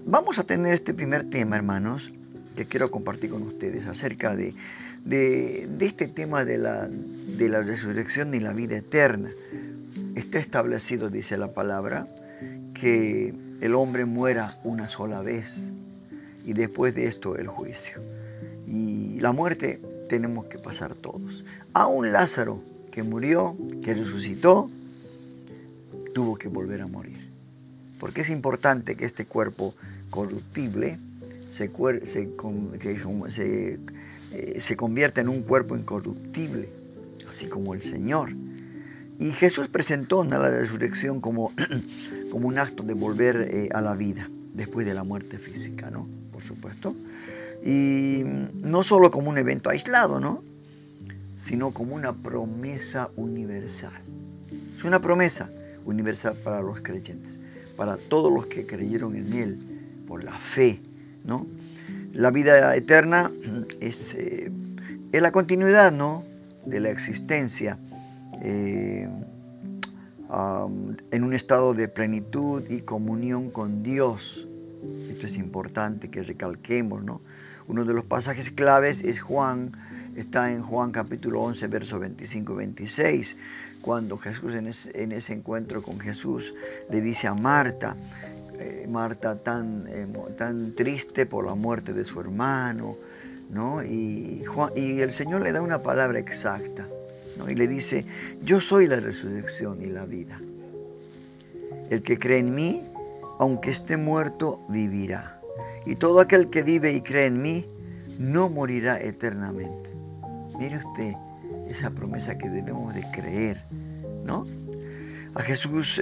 vamos a tener este primer tema, hermanos, que quiero compartir con ustedes acerca de este tema de la resurrección y la vida eterna. Está establecido, dice la palabra, que el hombre muera una sola vez y después de esto el juicio. Y la muerte tenemos que pasar todos. Aún Lázaro, que murió, que resucitó, tuvo que volver a morir. Porque es importante que este cuerpo corruptible se convierta en un cuerpo incorruptible, así como el Señor. Y Jesús presentó la resurrección como un acto de volver a la vida después de la muerte física, ¿no? Por supuesto. Y no solo como un evento aislado, ¿no? Sino como una promesa universal. Es una promesa universal para los creyentes, para todos los que creyeron en Él por la fe, ¿no? La vida eterna es la continuidad, ¿no?, de la existencia en un estado de plenitud y comunión con Dios. Esto es importante que recalquemos, ¿no? Uno de los pasajes claves está en Juan capítulo 11, versos 25 y 26, cuando Jesús en ese encuentro con Jesús le dice a Marta, Marta tan triste por la muerte de su hermano, ¿no? Y el Señor le da una palabra exacta, ¿no? Y le dice: yo soy la resurrección y la vida. El que cree en mí, aunque esté muerto, vivirá. Y todo aquel que vive y cree en mí, no morirá eternamente. Mire usted esa promesa que debemos de creer, ¿no? A Jesús,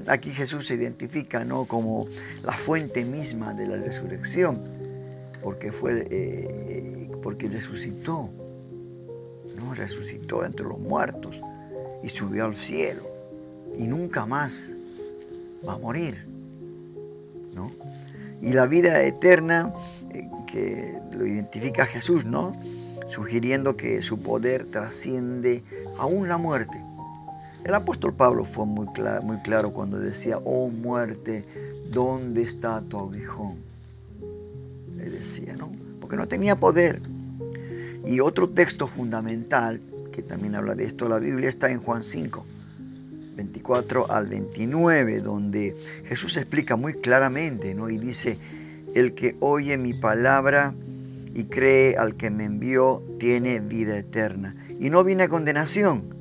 aquí Jesús se identifica, ¿no?, como la fuente misma de la resurrección, porque resucitó, ¿no? Resucitó entre los muertos y subió al cielo y nunca más va a morir, ¿no? Y la vida eterna, que lo identifica Jesús, ¿no?, sugiriendo que su poder trasciende aún la muerte. El apóstol Pablo fue muy claro cuando decía: oh muerte, ¿dónde está tu aguijón? Le decía, ¿no? Porque no tenía poder. Y otro texto fundamental que también habla de esto, la Biblia, está en Juan 5, 24 al 29, donde Jesús explica muy claramente, ¿no? Y dice: el que oye mi palabra y cree al que me envió tiene vida eterna, y no viene a condenación,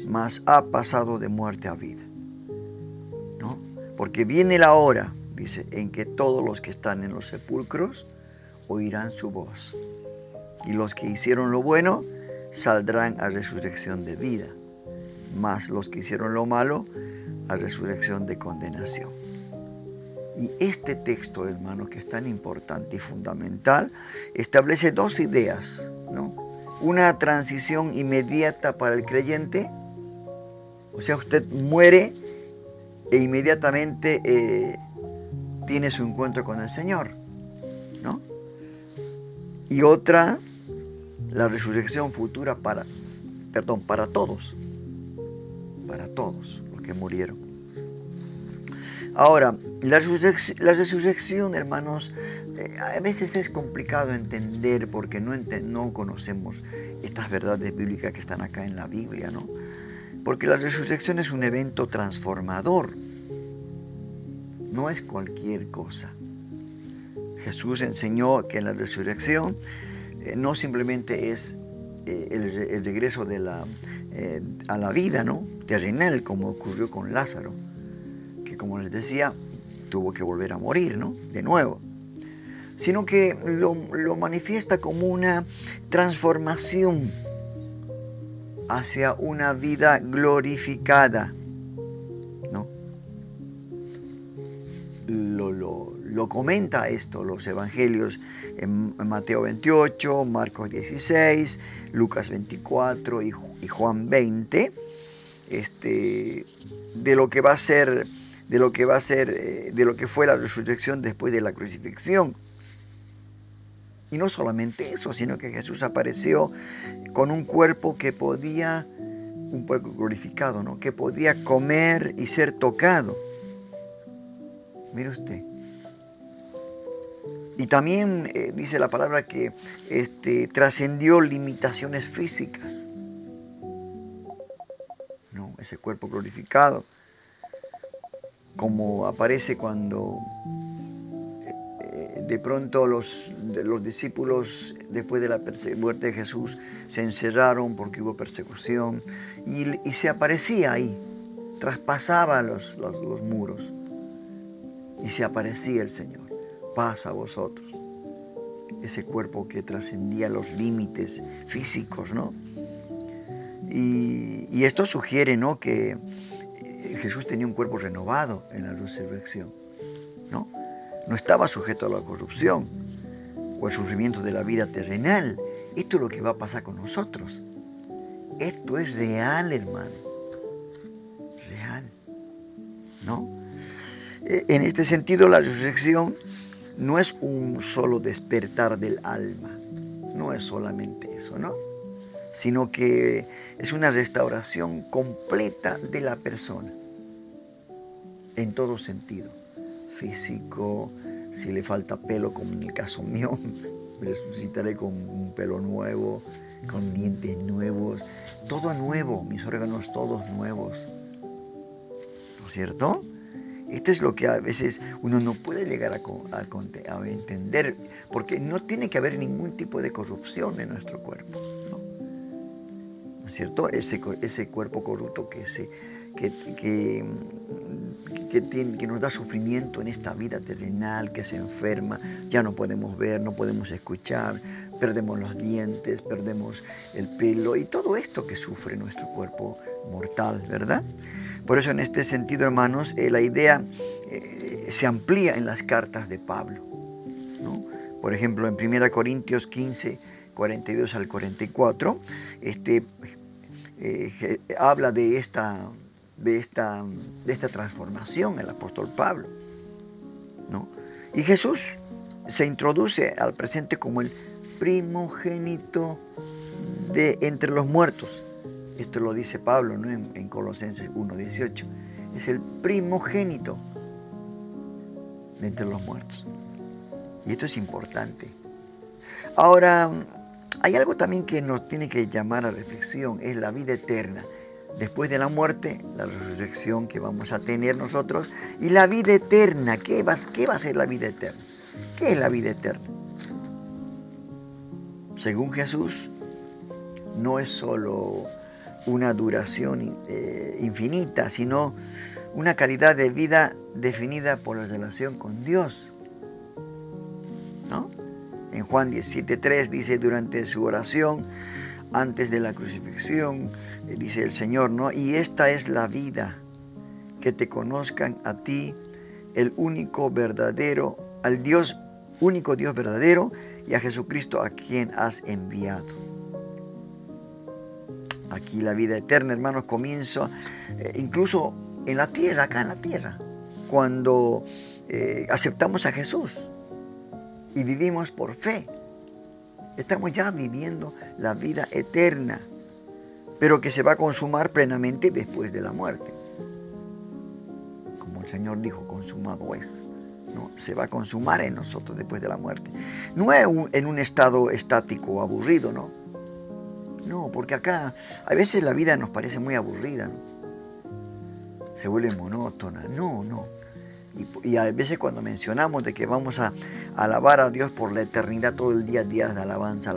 mas ha pasado de muerte a vida, ¿no? Porque viene la hora, dice, en que todos los que están en los sepulcros oirán su voz, y los que hicieron lo bueno saldrán a resurrección de vida, mas los que hicieron lo malo a resurrección de condenación. Y este texto, hermano, que es tan importante y fundamental, establece dos ideas, ¿no? Una transición inmediata para el creyente, o sea, usted muere e inmediatamente tiene su encuentro con el Señor, ¿no? Y otra, la resurrección futura para todos los que murieron. Ahora, la resurrección, hermanos, a veces es complicado entender porque no conocemos estas verdades bíblicas que están acá en la Biblia, ¿no? Porque la resurrección es un evento transformador, no es cualquier cosa. Jesús enseñó que en la resurrección no simplemente es el regreso a la vida, ¿no?, terrenal, como ocurrió con Lázaro, que, como les decía, tuvo que volver a morir, ¿no?, de nuevo, sino que lo manifiesta como una transformación hacia una vida glorificada, ¿no? Lo comenta esto los evangelios en Mateo 28, Marcos 16, Lucas 24 y Juan 20, de lo que fue la resurrección después de la crucifixión. Y no solamente eso, sino que Jesús apareció con un cuerpo un cuerpo glorificado, ¿no?, que podía comer y ser tocado. Mire usted, Y también dice la palabra que trascendió limitaciones físicas, ¿no? Ese cuerpo glorificado, como aparece cuando de pronto los discípulos, después de la muerte de Jesús, se encerraron porque hubo persecución y se aparecía ahí, traspasaba los muros y se aparecía el Señor. Paz a vosotros. Ese cuerpo que trascendía los límites físicos, ¿no? Y esto sugiere, ¿no?, que Jesús tenía un cuerpo renovado en la resurrección, ¿no? No estaba sujeto a la corrupción o al sufrimiento de la vida terrenal. Esto es lo que va a pasar con nosotros. Esto es real, hermano. Real, ¿no? En este sentido, la resurrección no es un solo despertar del alma. No es solamente eso, ¿no? Sino que es una restauración completa de la persona. En todo sentido. Físico, si le falta pelo, como en el caso mío, me resucitaré con un pelo nuevo, con dientes nuevos, todo nuevo, mis órganos todos nuevos, ¿no es cierto? Esto es lo que a veces uno no puede llegar a entender, porque no tiene que haber ningún tipo de corrupción en nuestro cuerpo, ¿no? ¿No es cierto? Ese cuerpo corrupto que nos da sufrimiento en esta vida terrenal, que se enferma, ya no podemos ver, no podemos escuchar, perdemos los dientes, perdemos el pelo y todo esto que sufre nuestro cuerpo mortal, ¿verdad? Por eso en este sentido, hermanos, la idea se amplía en las cartas de Pablo, ¿no? Por ejemplo, en 1 Corintios 15, 42 al 44, habla de esta transformación el apóstol Pablo, ¿no? Y Jesús se introduce al presente como el primogénito de entre los muertos. Esto lo dice Pablo, ¿no?, en Colosenses 1:18. Es el primogénito de entre los muertos. Y esto es importante. Ahora, hay algo también que nos tiene que llamar a reflexión, es la vida eterna. Después de la muerte, la resurrección que vamos a tener nosotros, y la vida eterna. ¿Qué va a ser la vida eterna? ¿Qué es la vida eterna? Según Jesús, no es solo una duración infinita, sino una calidad de vida definida por la relación con Dios, ¿no? En Juan 17:3 dice, durante su oración, antes de la crucifixión, dice el Señor, ¿no? Y esta es la vida, que te conozcan a ti, el único verdadero, al Dios, único Dios verdadero, y a Jesucristo a quien has enviado. Aquí la vida eterna, hermanos, comienza incluso en la tierra, acá en la tierra, cuando aceptamos a Jesús y vivimos por fe. Estamos ya viviendo la vida eterna, pero que se va a consumar plenamente después de la muerte. Como el Señor dijo, consumado es, ¿no? Se va a consumar en nosotros después de la muerte. No es en un estado estático o aburrido, ¿no? No, porque acá a veces la vida nos parece muy aburrida, ¿no? Se vuelve monótona. No. Y a veces cuando mencionamos de que vamos a alabar a Dios por la eternidad, todo el día, días de alabanza,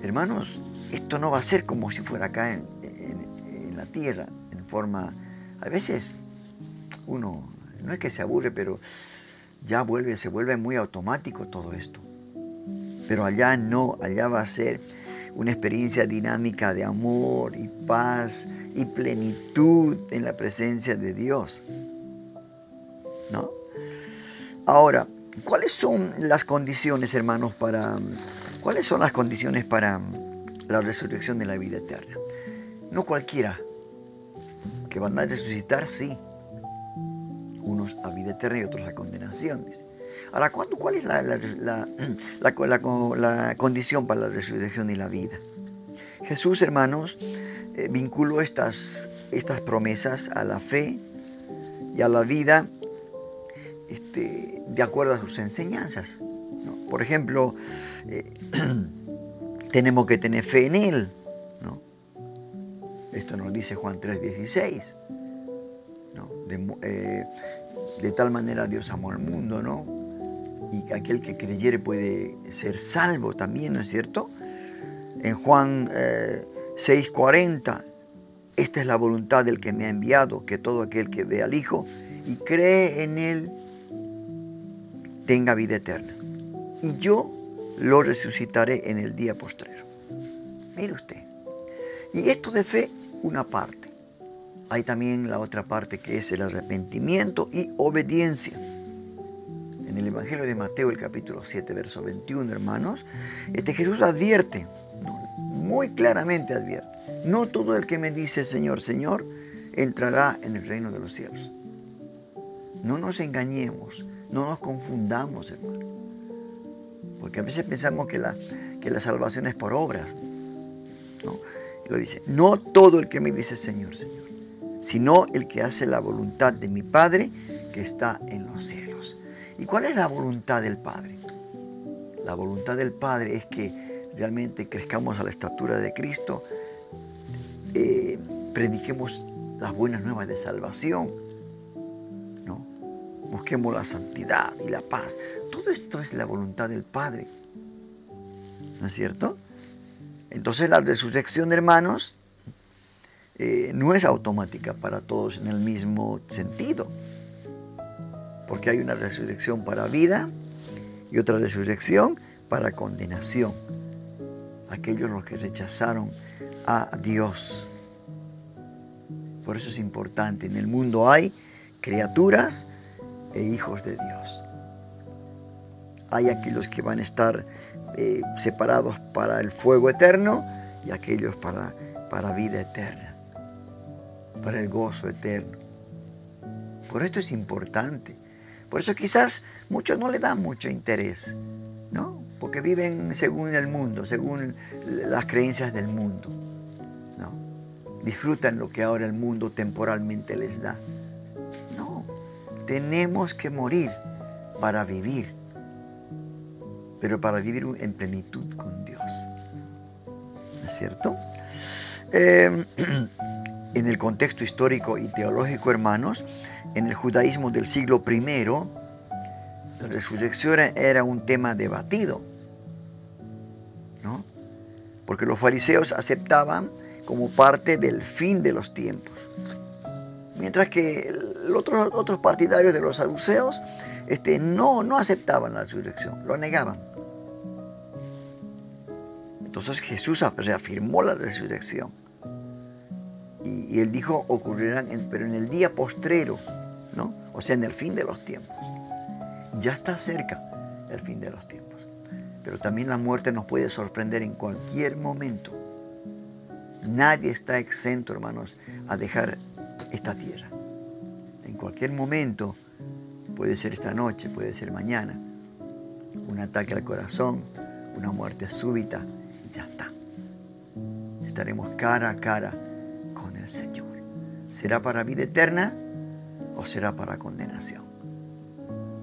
hermanos, esto no va a ser como si fuera acá en la tierra, en forma... A veces uno, no es que se aburre, pero ya se vuelve muy automático todo esto. Pero allá no, allá va a ser una experiencia dinámica de amor y paz y plenitud en la presencia de Dios, ¿no? Ahora, ¿cuáles son las condiciones, hermanos, cuáles son las condiciones para la resurrección de la vida eterna? No cualquiera que van a resucitar, sí. Unos a vida eterna y otros a condenación, dice. Ahora, ¿cuál es la condición para la resurrección y la vida? Jesús, hermanos, vinculó estas promesas a la fe y a la vida de acuerdo a sus enseñanzas, ¿no? Por ejemplo, tenemos que tener fe en Él, ¿no? Esto nos dice Juan 3:16, ¿no? De tal manera Dios amó al mundo, ¿no? Y aquel que creyere puede ser salvo también, ¿no es cierto? En Juan 6:40, esta es la voluntad del que me ha enviado, que todo aquel que ve al Hijo y cree en Él tenga vida eterna. Y yo lo resucitaré en el día postrero. Mire usted. Y esto de fe, una parte. Hay también la otra parte que es el arrepentimiento y obediencia. En el Evangelio de Mateo, el capítulo 7, verso 21, hermanos, Jesús advierte, muy claramente advierte, no todo el que me dice Señor, Señor, entrará en el reino de los cielos. No nos engañemos, no nos confundamos, hermano. Porque a veces pensamos que la salvación es por obras. No, lo dice, no todo el que me dice Señor, Señor, sino el que hace la voluntad de mi Padre que está en los cielos. ¿Y cuál es la voluntad del Padre? La voluntad del Padre es que realmente crezcamos a la estatura de Cristo, prediquemos las buenas nuevas de salvación, ¿no? Busquemos la santidad y la paz. Todo esto es la voluntad del Padre, ¿no es cierto? Entonces la resurrección, hermanos, no es automática para todos en el mismo sentido, porque hay una resurrección para vida y otra resurrección para condenación. Aquellos los que rechazaron a Dios. Por eso es importante, en el mundo hay criaturas e hijos de Dios. Hay aquellos que van a estar separados para el fuego eterno y aquellos para vida eterna, para el gozo eterno. Por esto es importante. Por eso quizás muchos no le dan mucho interés, ¿no? Porque viven según el mundo, según las creencias del mundo, ¿no? Disfrutan lo que ahora el mundo temporalmente les da. No, tenemos que morir para vivir, pero para vivir en plenitud con Dios. ¿No es cierto? En el contexto histórico y teológico, hermanos, en el judaísmo del siglo I, la resurrección era un tema debatido, ¿no? Porque los fariseos aceptaban como parte del fin de los tiempos, mientras que los otros partidarios de los saduceos no aceptaban la resurrección, lo negaban. Entonces Jesús reafirmó la resurrección. Y él dijo, ocurrirán, pero en el día postrero, ¿no? O sea, en el fin de los tiempos. Ya está cerca el fin de los tiempos. Pero también la muerte nos puede sorprender en cualquier momento. Nadie está exento, hermanos, a dejar esta tierra. En cualquier momento, puede ser esta noche, puede ser mañana, un ataque al corazón, una muerte súbita, y ya está. Estaremos cara a cara con el Señor. ¿Será para vida eterna o será para condenación?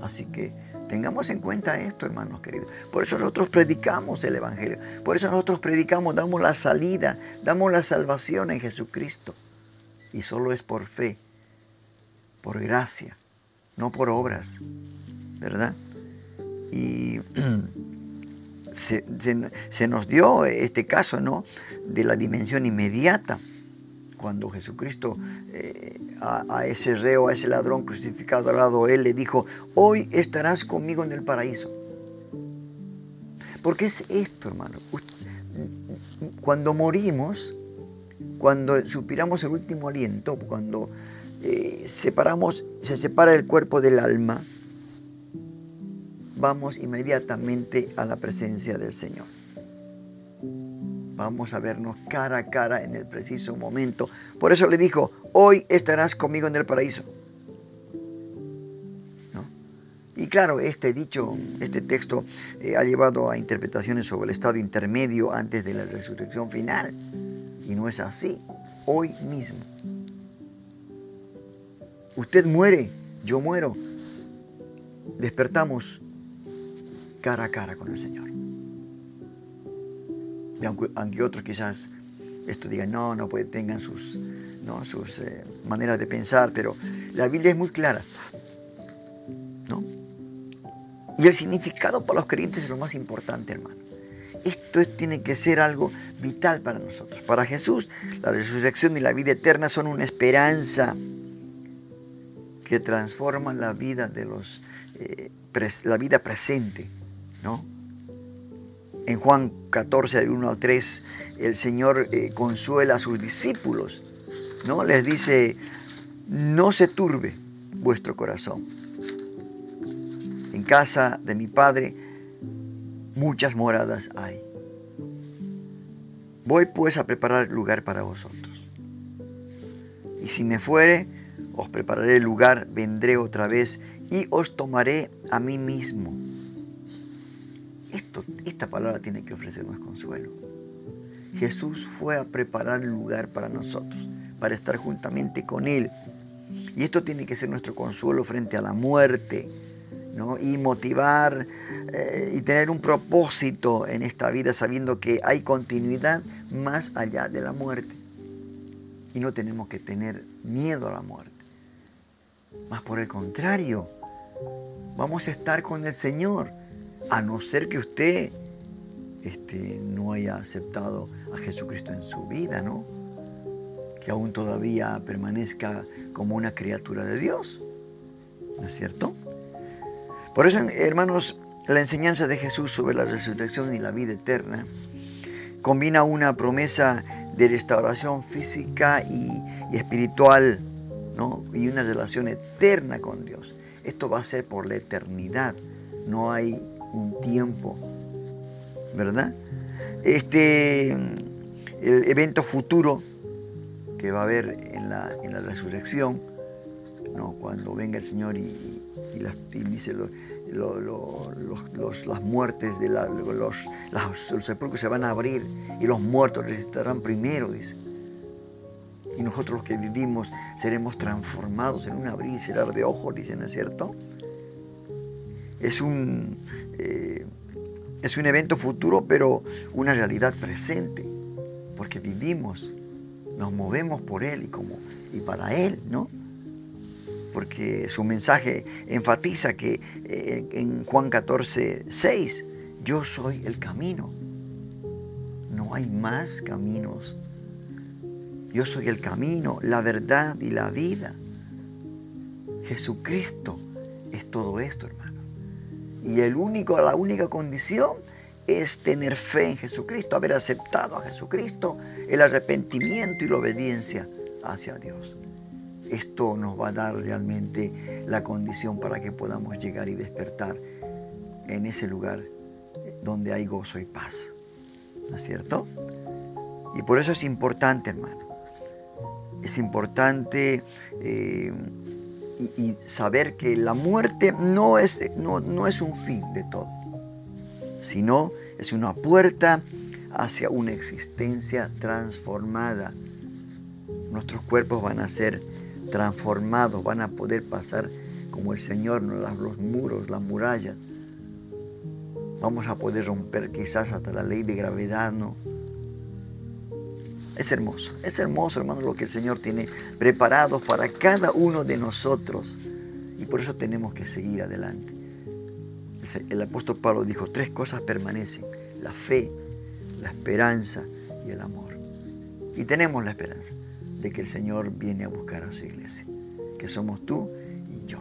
Así que tengamos en cuenta esto, hermanos queridos. Por eso nosotros predicamos el Evangelio. Por eso nosotros predicamos, damos la salida, damos la salvación en Jesucristo. Y solo es por fe, por gracia, no por obras, ¿verdad? Y se nos dio este caso, ¿no?, de la dimensión inmediata, cuando Jesucristo a ese reo, a ese ladrón crucificado al lado de él, le dijo, hoy estarás conmigo en el paraíso. Porque es esto, hermano. Cuando morimos, cuando suspiramos el último aliento, cuando se separa el cuerpo del alma, vamos inmediatamente a la presencia del Señor. Vamos a vernos cara a cara en el preciso momento. Por eso le dijo, hoy estarás conmigo en el paraíso, ¿no? Y claro, este texto ha llevado a interpretaciones sobre el estado intermedio antes de la resurrección final. Y no es así. Hoy mismo. Usted muere, yo muero. despertamos cara a cara con el Señor. Y aunque otros quizás esto digan, no pues tengan sus maneras de pensar, pero la Biblia es muy clara, ¿no? Y el significado para los creyentes es lo más importante, hermano. Esto tiene que ser algo vital para nosotros. Para Jesús, la resurrección y la vida eterna son una esperanza que transforma la vida de la vida presente, ¿no? En Juan 14, del 1 al 3, el Señor consuela a sus discípulos, ¿no? Les dice, no se turbe vuestro corazón. En casa de mi Padre muchas moradas hay. Voy pues a preparar lugar para vosotros. Y si me fuere, os prepararé el lugar, vendré otra vez y os tomaré a mí mismo. Esta palabra tiene que ofrecernos consuelo. Jesús fue a preparar el lugar para nosotros, para estar juntamente con Él. Y esto tiene que ser nuestro consuelo frente a la muerte, ¿no? Y motivar y tener un propósito en esta vida, sabiendo que hay continuidad más allá de la muerte. Y no tenemos que tener miedo a la muerte. Más por el contrario, vamos a estar con el Señor, a no ser que usted no haya aceptado a Jesucristo en su vida, ¿no? Que aún todavía permanezca como una criatura de Dios, ¿no es cierto? Por eso, hermanos, la enseñanza de Jesús sobre la resurrección y la vida eterna combina una promesa de restauración física y espiritual, ¿no? Y una relación eterna con Dios. Esto va a ser por la eternidad, no hay un tiempo, ¿verdad? El evento futuro que va a haber en la resurrección, ¿no? Cuando venga el Señor y dice las muertes de los sepulcros se van a abrir y los muertos resucitarán primero, dice. Y nosotros los que vivimos seremos transformados en un abrir y cerrar de ojos, dice, ¿no es cierto? Es un evento futuro, pero una realidad presente, porque vivimos, nos movemos por Él y para Él, ¿no? Porque su mensaje enfatiza que en Juan 14, 6, yo soy el camino. No hay más caminos. Yo soy el camino, la verdad y la vida. Jesucristo es todo esto, hermano. Y la única condición es tener fe en Jesucristo, haber aceptado a Jesucristo, el arrepentimiento y la obediencia hacia Dios. Esto nos va a dar realmente la condición para que podamos llegar y despertar en ese lugar donde hay gozo y paz. ¿No es cierto? Y por eso es importante, hermano. Es importante y saber que la muerte no es un fin de todo, sino es una puerta hacia una existencia transformada. Nuestros cuerpos van a ser transformados, van a poder pasar como el Señor, los muros, las murallas. Vamos a poder romper quizás hasta la ley de gravedad, ¿no? Es hermoso, hermano, lo que el Señor tiene preparado para cada uno de nosotros. Y por eso tenemos que seguir adelante. El apóstol Pablo dijo, 3 cosas permanecen: la fe, la esperanza y el amor. Y tenemos la esperanza de que el Señor viene a buscar a su iglesia, que somos tú y yo.